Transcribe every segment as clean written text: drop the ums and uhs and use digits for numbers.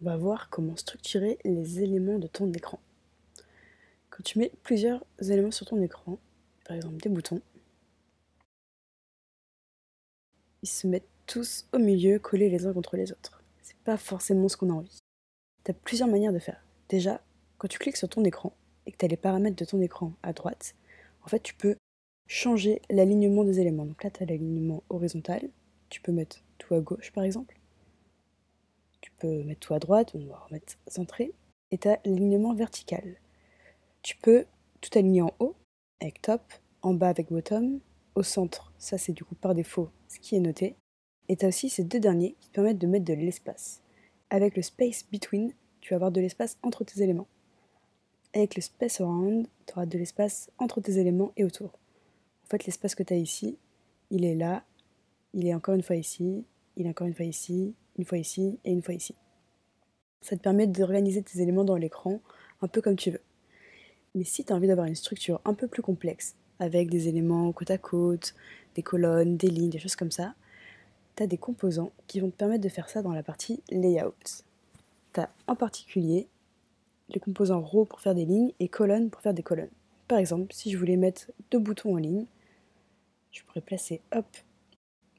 On va voir comment structurer les éléments de ton écran. Quand tu mets plusieurs éléments sur ton écran, par exemple des boutons, ils se mettent tous au milieu, collés les uns contre les autres. C'est pas forcément ce qu'on a envie. Tu as plusieurs manières de faire. Déjà, quand tu cliques sur ton écran et que tu as les paramètres de ton écran à droite, en fait, tu peux changer l'alignement des éléments. Donc là, tu as l'alignement horizontal. Tu peux mettre tout à gauche, par exemple. Tu peux mettre tout à droite, on va remettre centré. Et tu as l'alignement vertical. Tu peux tout aligner en haut, avec top, en bas avec bottom, au centre, ça c'est du coup par défaut ce qui est noté. Et tu as aussi ces deux derniers qui te permettent de mettre de l'espace. Avec le space between, tu vas avoir de l'espace entre tes éléments. Avec le space around, tu auras de l'espace entre tes éléments et autour. En fait, l'espace que tu as ici, il est là, il est encore une fois ici, il est encore une fois ici et une fois ici. Ça te permet d'organiser tes éléments dans l'écran un peu comme tu veux. Mais si tu as envie d'avoir une structure un peu plus complexe, avec des éléments côte à côte, des colonnes, des lignes, des choses comme ça, tu as des composants qui vont te permettre de faire ça dans la partie layout. Tu as en particulier les composants row pour faire des lignes et colonnes pour faire des colonnes. Par exemple, si je voulais mettre deux boutons en ligne, je pourrais placer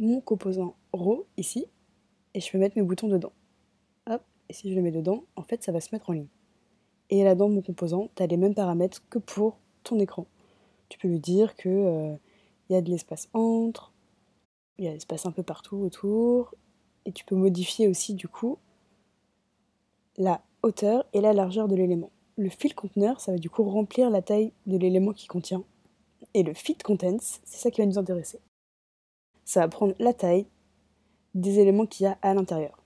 mon composant row ici et je peux mettre mes boutons dedans. Hop, et si je le mets dedans, en fait ça va se mettre en ligne. Et là dans mon composant, tu as les mêmes paramètres que pour ton écran. Tu peux lui dire que y a de l'espace entre, il y a de l'espace un peu partout autour, et tu peux modifier aussi du coup la hauteur et la largeur de l'élément. Le fill container, ça va du coup remplir la taille de l'élément qui contient. Et le fit contents, c'est ça qui va nous intéresser. Ça va prendre la taille des éléments qu'il y a à l'intérieur.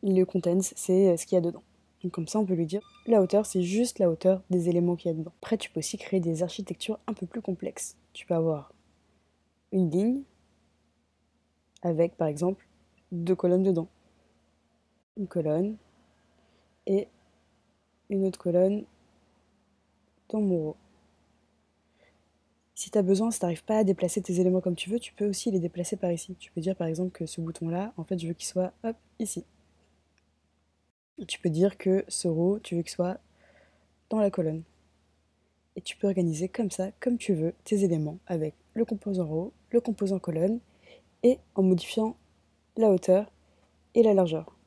Le contents, c'est ce qu'il y a dedans. Donc comme ça, on peut lui dire la hauteur, c'est juste la hauteur des éléments qu'il y a dedans. Après, tu peux aussi créer des architectures un peu plus complexes. Tu peux avoir une ligne avec, par exemple, deux colonnes dedans. Une colonne et une autre colonne dans mon row. Si tu as besoin, si tu n'arrives pas à déplacer tes éléments comme tu veux, tu peux aussi les déplacer par ici. Tu peux dire par exemple que ce bouton-là, en fait, je veux qu'il soit hop, ici. Et tu peux dire que ce row, tu veux qu'il soit dans la colonne. Et tu peux organiser comme ça, comme tu veux, tes éléments avec le composant row, le composant colonne, et en modifiant la hauteur et la largeur.